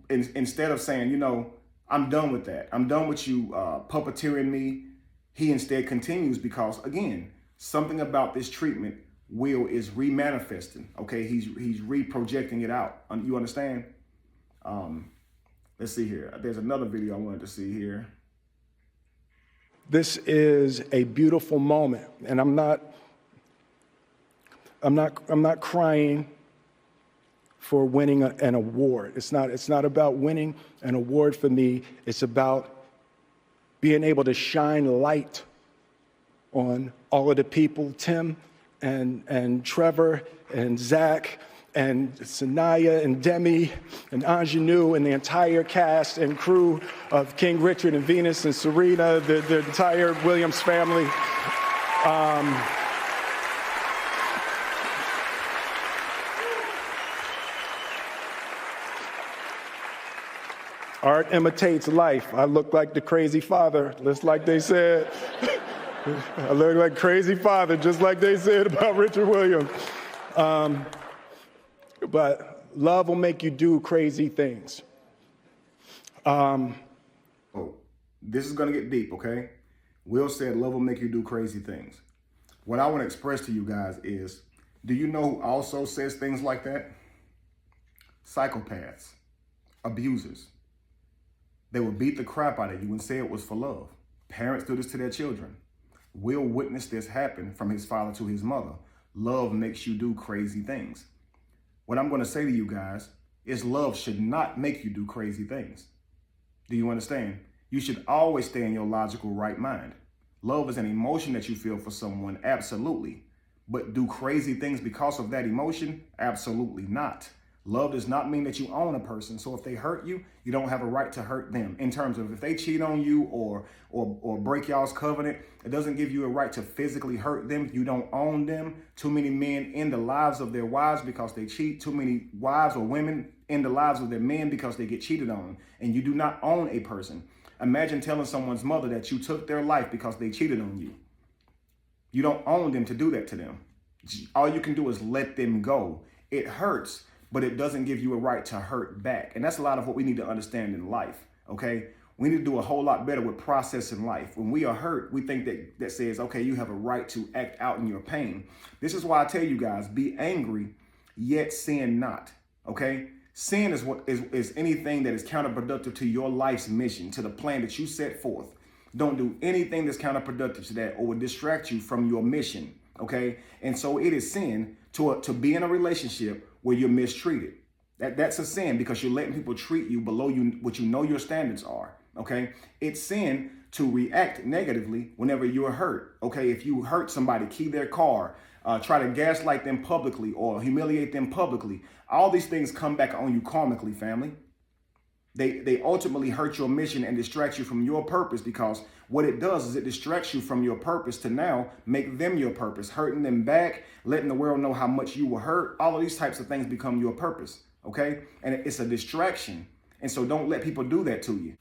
instead of saying, you know, I'm done with that, I'm done with you puppeteering me, he instead continues because, again, something about this treatment, Will is remanifesting. Okay, he's reprojecting it out. You understand? Let's see here. There's another video I wanted to see here. This is a beautiful moment, and I'm not crying for winning an award. It's not about winning an award for me. It's about being able to shine light on all of the people, Tim and Trevor and Zach and Sanaya and Demi and Ingenue and the entire cast and crew of King Richard and Venus and Serena, the entire Williams family. Art imitates life. I look like the crazy father, just like they said. I look like crazy father, just like they said about Richard Williams. But love will make you do crazy things. This is going to get deep, okay? Will said love will make you do crazy things. What I want to express to you guys is, do you know who also says things like that? Psychopaths, abusers. They will beat the crap out of you and say it was for love. Parents do this to their children. Will witnessed this happen from his father to his mother. Love makes you do crazy things. What I'm going to say to you guys is love should not make you do crazy things. Do you understand? You should always stay in your logical right mind. Love is an emotion that you feel for someone, absolutely. But do crazy things because of that emotion? Absolutely not. Love does not mean that you own a person. So if they hurt you, you don't have a right to hurt them. In terms of if they cheat on you or break y'all's covenant, it doesn't give you a right to physically hurt them. You don't own them. Too many men end the lives of their wives because they cheat. Too many wives or women end the lives of their men because they get cheated on. And you do not own a person. Imagine telling someone's mother that you took their life because they cheated on you. You don't own them to do that to them. All you can do is let them go. It hurts, but it doesn't give you a right to hurt back. And that's a lot of what we need to understand in life, okay? We need to do a whole lot better with processing life. When we are hurt, we think that says, okay, you have a right to act out in your pain. This is why I tell you guys, be angry, yet sin not, okay? Sin is anything that is counterproductive to your life's mission, to the plan that you set forth. Don't do anything that's counterproductive to that or will distract you from your mission, okay? And so it is sin to be in a relationship where you're mistreated. That's a sin because you're letting people treat you below what you know your standards are, okay? It's sin to react negatively whenever you're hurt, okay? If you hurt somebody, key their car, try to gaslight them publicly or humiliate them publicly, all these things come back on you karmically, family. They ultimately hurt your mission and distract you from your purpose, because what it does is it distracts you from your purpose to now make them your purpose, hurting them back, letting the world know how much you were hurt. All of these types of things become your purpose, okay? And it's a distraction. And so don't let people do that to you.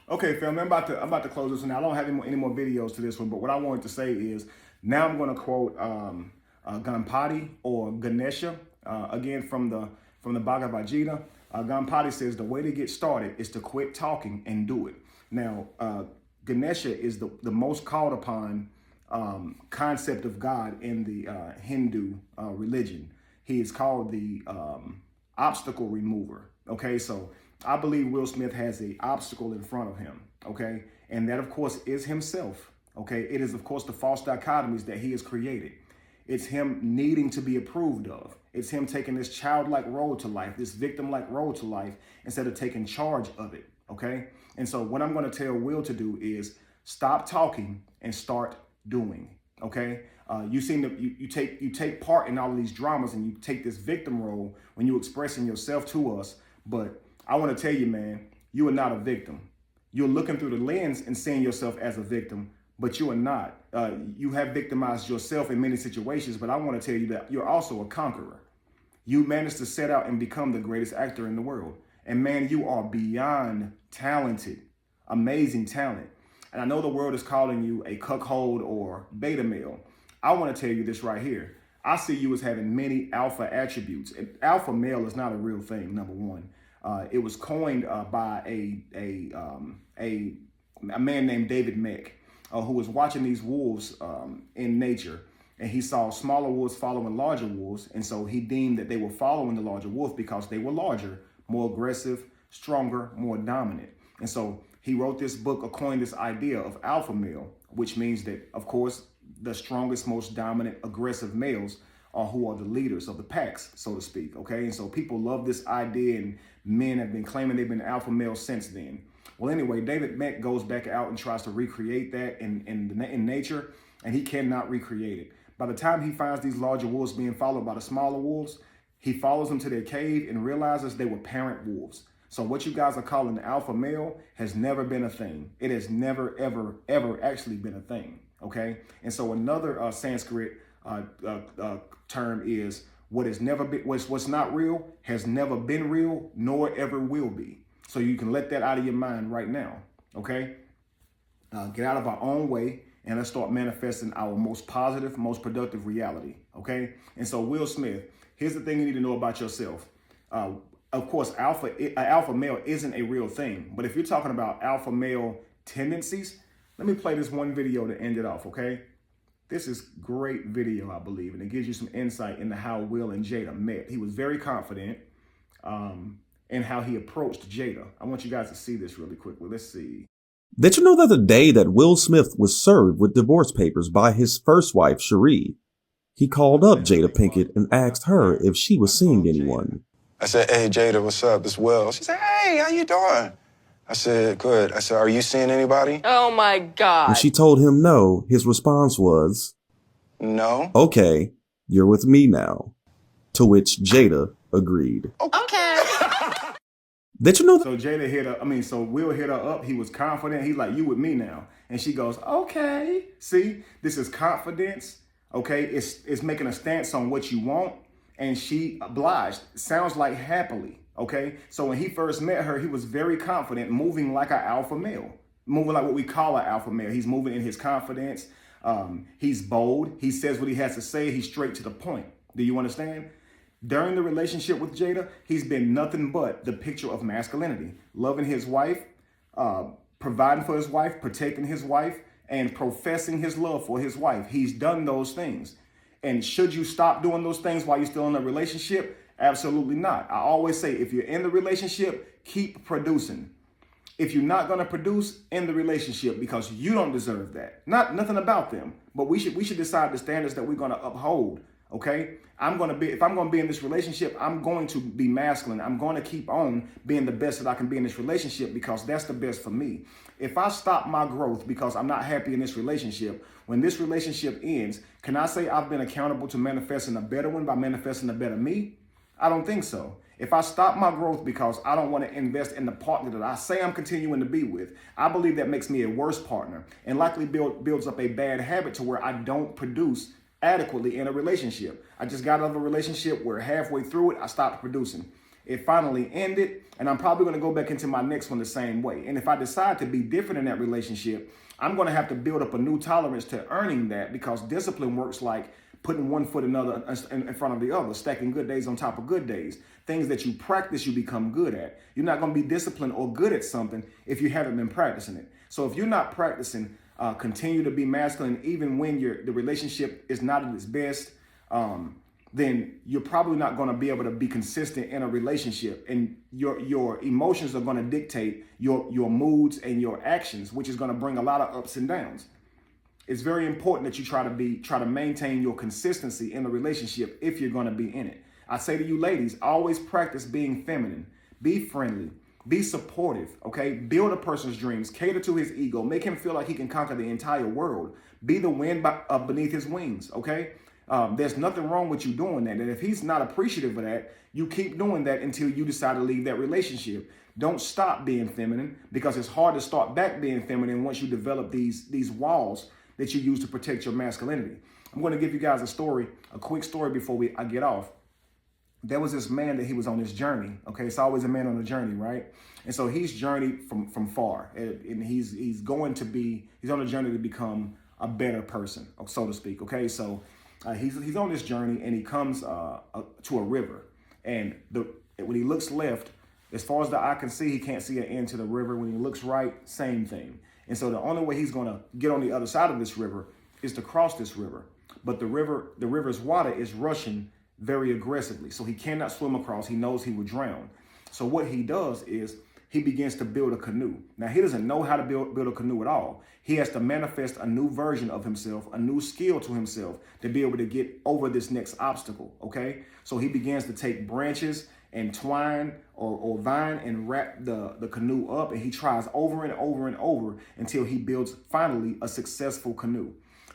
Okay, family, I'm about to close this one. I don't have any more videos to this one, but what I wanted to say is now I'm going to quote Ganpati or Ganesha, again from the Bhagavad Gita. Ganpati says the way to get started is to quit talking and do it. Now, Ganesha is the most called upon concept of God in the Hindu religion. He is called the obstacle remover. Okay, so I believe Will Smith has an obstacle in front of him. Okay, and that of course is himself. Okay, it is of course the false dichotomies that he has created. It's him needing to be approved of. It's him taking this childlike role to life, this victim-like role to life, instead of taking charge of it, okay? And so what I'm going to tell Will to do is stop talking and start doing, okay? You seem to, you take part in all of these dramas and you take this victim role when you're expressing yourself to us. But I want to tell you, man, you are not a victim. You're looking through the lens and seeing yourself as a victim, but you are not. You have victimized yourself in many situations, but I want to tell you that you're also a conqueror. You managed to set out and become the greatest actor in the world. And man, you are beyond talented, amazing talent. And I know the world is calling you a cuckold or beta male. I want to tell you this right here. I see you as having many alpha attributes. Alpha male is not a real thing, number one. It was coined by a man named David Meck, who was watching these wolves in nature. And he saw smaller wolves following larger wolves. And so he deemed that they were following the larger wolf because they were larger, more aggressive, stronger, more dominant. And so he wrote this book or coined this idea of alpha male, which means that, of course, the strongest, most dominant, aggressive males are who are the leaders of the packs, so to speak. Okay. And so people love this idea, and men have been claiming they've been alpha males since then. Well, anyway, David Meck goes back out and tries to recreate that in nature, and he cannot recreate it. By the time he finds these larger wolves being followed by the smaller wolves, he follows them to their cave and realizes they were parent wolves. So what you guys are calling alpha male has never been a thing. It has never, ever, ever actually been a thing. Okay. And so another Sanskrit term is what has never been, what's not real has never been real, nor ever will be. So you can let that out of your mind right now. Okay. Get out of our own way and let's start manifesting our most positive, most productive reality. Okay. And so Will Smith, here's the thing you need to know about yourself. Of course, alpha male isn't a real thing. But if you're talking about alpha male tendencies, let me play this one video to end it off, okay? This is great video, I believe, and it gives you some insight into how Will and Jada met. He was very confident in how he approached Jada. I want you guys to see this really quickly. Let's see. Did you know that the day that Will Smith was served with divorce papers by his first wife, Cherie, he called up Jada Pinkett and asked her if she was seeing anyone? I said, hey, Jada, what's up? It's Will. She said, hey, how you doing? I said, good. I said, are you seeing anybody? Oh, my God. When she told him no, his response was, no. Okay, you're with me now. To which Jada agreed. Okay. Did you know that? So Jada hit her, so Will hit her up. He was confident. He's like, you with me now. And she goes, okay. See, this is confidence. Okay, it's making a stance on what you want. And she obliged. Sounds like happily. Okay, so when he first met her, he was very confident, moving like an alpha male, moving like what we call an alpha male. He's moving in his confidence. He's bold. He says what he has to say. He's straight to the point. Do you understand? During the relationship with Jada, he's been nothing but the picture of masculinity, loving his wife, providing for his wife, protecting his wife, and professing his love for his wife. He's done those things. And should you stop doing those things while you're still in a relationship? Absolutely not. I always say, if you're in the relationship, keep producing. If you're not going to produce, end the relationship, because you don't deserve that. Nothing about them, but we should decide the standards that we're going to uphold. Okay, if I'm going to be in this relationship, I'm going to be masculine. I'm going to keep on being the best that I can be in this relationship, because that's the best for me. If I stop my growth because I'm not happy in this relationship, when this relationship ends, can I say I've been accountable to manifesting a better one by manifesting a better me? I don't think so. If I stop my growth because I don't want to invest in the partner that I say I'm continuing to be with, I believe that makes me a worse partner and likely builds up a bad habit to where I don't produce adequately in a relationship. I just got out of a relationship where halfway through it, I stopped producing. It finally ended, and I'm probably going to go back into my next one the same way. And if I decide to be different in that relationship, I'm going to have to build up a new tolerance to earning that, because discipline works like putting one foot in front of the other, stacking good days on top of good days. Things that you practice, you become good at. You're not going to be disciplined or good at something if you haven't been practicing it. So if you're not practicing, continue to be masculine, even when the relationship is not at its best, then you're probably not going to be able to be consistent in a relationship. And your emotions are going to dictate your moods and your actions, which is going to bring a lot of ups and downs. It's very important that you try to maintain your consistency in the relationship if you're going to be in it. I say to you ladies, always practice being feminine, be friendly, be supportive, okay? Build a person's dreams, cater to his ego, make him feel like he can conquer the entire world. Be the wind beneath his wings, okay? There's nothing wrong with you doing that. And if he's not appreciative of that, you keep doing that until you decide to leave that relationship. Don't stop being feminine, because it's hard to start back being feminine once you develop these walls that you use to protect your masculinity. I'm going to give you guys a quick story before I get off. there was this man that he was on this journey. Okay, it's always a man on a journey, right? And so he's journeyed from far, and he's on a journey to become a better person, so to speak. Okay, so he's on this journey, and he comes to a river, and when he looks left, as far as the eye can see, he can't see an end to the river. When he looks right, same thing. And so the only way he's going to get on the other side of this river is to cross this river. But the river's water is rushing very aggressively, so he cannot swim across. He knows he will drown. So what he does is he begins to build a canoe. Now, he doesn't know how to build a canoe at all. He has to manifest a new version of himself, a new skill to himself to be able to get over this next obstacle, okay? So he begins to take branches and twine or vine and wrap the canoe up, and he tries over and over and over until he builds finally a successful canoe.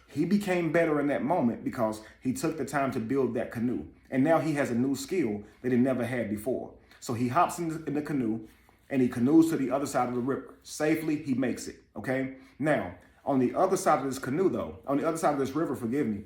He became better in that moment because he took the time to build that canoe. And now he has a new skill that he never had before. So he hops in the canoe and he canoes to the other side of the river. Safely, he makes it, okay? Now, on the other side of this canoe though, on the other side of this river, forgive me,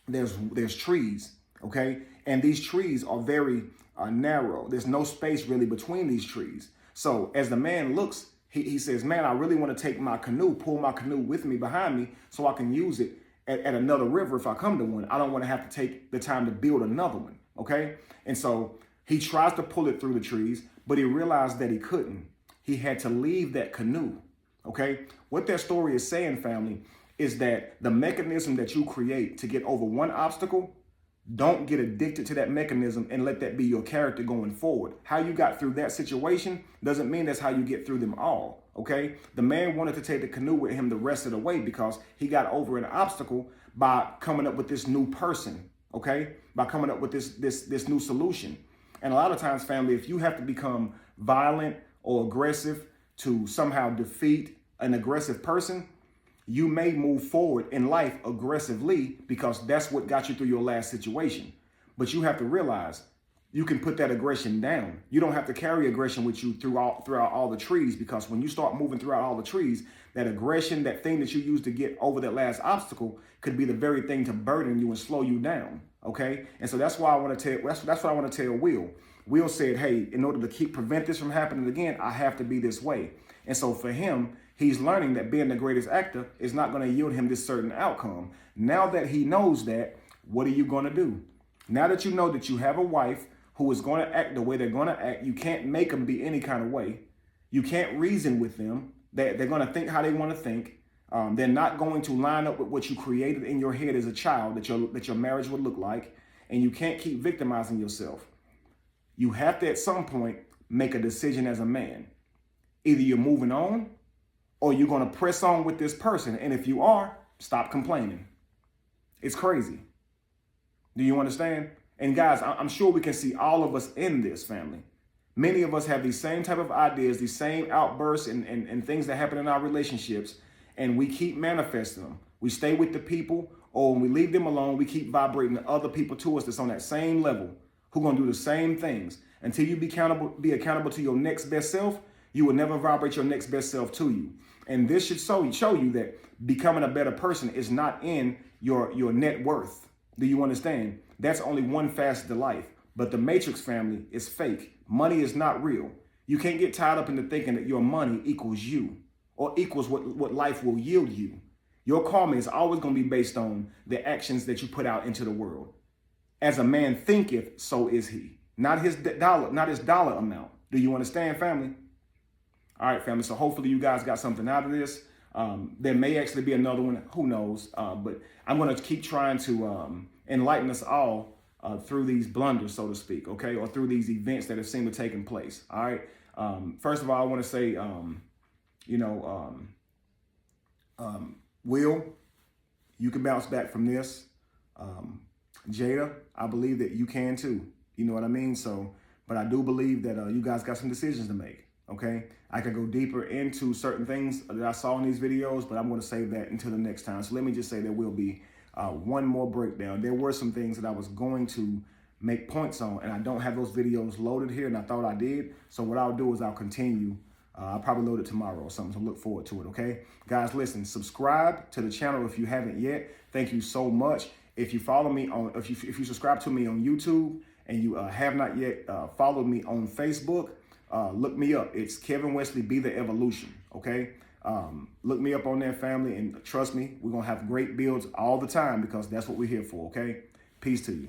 there's trees, okay? And these trees are very narrow. There's no space really between these trees. So as the man looks, he says, man, I really want to take my canoe, pull my canoe with me behind me so I can use it at another river if I come to one. I don't want to have to take the time to build another one, okay? And so he tries to pull it through the trees, but he realized that he couldn't. He had to leave that canoe, okay? What that story is saying, family, is that the mechanism that you create to get over one obstacle, don't get addicted to that mechanism and let that be your character going forward. How you got through that situation doesn't mean that's how you get through them all, okay? The man wanted to take the canoe with him the rest of the way because he got over an obstacle by coming up with this new person, okay? By coming up with this new solution. And a lot of times, family, if you have to become violent or aggressive to somehow defeat an aggressive person, you may move forward in life aggressively because that's what got you through your last situation. But you have to realize you can put that aggression down. You don't have to carry aggression with you throughout all the trees, because when you start moving throughout all the trees, that aggression, that thing that you used to get over that last obstacle could be the very thing to burden you and slow you down, okay? And so that's why I want to tell, that's what I want to tell Will. Will said, hey, in order to prevent this from happening again, I have to be this way. And so for him, he's learning that being the greatest actor is not going to yield him this certain outcome. Now that he knows that, what are you going to do? Now that you know that you have a wife who is going to act the way they're going to act, you can't make them be any kind of way. You can't reason with them. They're going to think how they want to think. They're not going to line up with what you created in your head as a child that your marriage would look like. And you can't keep victimizing yourself. You have to, at some point, make a decision as a man. Either you're moving on or you're going to press on with this person. And if you are, stop complaining. It's crazy. Do you understand? And guys, I'm sure we can see all of us in this, family. Many of us have these same type of ideas, these same outbursts and things that happen in our relationships, and we keep manifesting them. We stay with the people, or when we leave them alone, we keep vibrating to other people to us that's on that same level, who are going to do the same things. Until you be accountable to your next best self, you will never vibrate your next best self to you. And this should show you that becoming a better person is not in your net worth. Do you understand? That's only one facet of life. But the Matrix, family, is fake. Money is not real. You can't get tied up into thinking that your money equals you or equals what life will yield you. Your karma is always going to be based on the actions that you put out into the world. As a man thinketh, so is he. Not his dollar amount. Do you understand, family? All right, family. So hopefully you guys got something out of this. There may actually be another one. Who knows? But I'm going to keep trying to enlighten us all through these blunders, so to speak, okay? Or through these events that have seemed to taken place, all right? First of all, I want to say, Will, you can bounce back from this. Jada, I believe that you can too. You know what I mean? So, but I do believe that you guys got some decisions to make, okay? I could go deeper into certain things that I saw in these videos, but I'm going to save that until the next time. So let me just say there will be one more breakdown. There were some things that I was going to make points on, and I don't have those videos loaded here, and I thought I did. So what I'll do is I'll continue. I'll probably load it tomorrow or something, so look forward to it, okay? Guys, listen, subscribe to the channel if you haven't yet. Thank you so much. If you follow me on, if you subscribe to me on YouTube and you have not yet followed me on Facebook, look me up. It's Kevin Wesley Be The Evolution, okay? Look me up on there, family, and trust me, we're going to have great builds all the time because that's what we're here for, okay? Peace to you.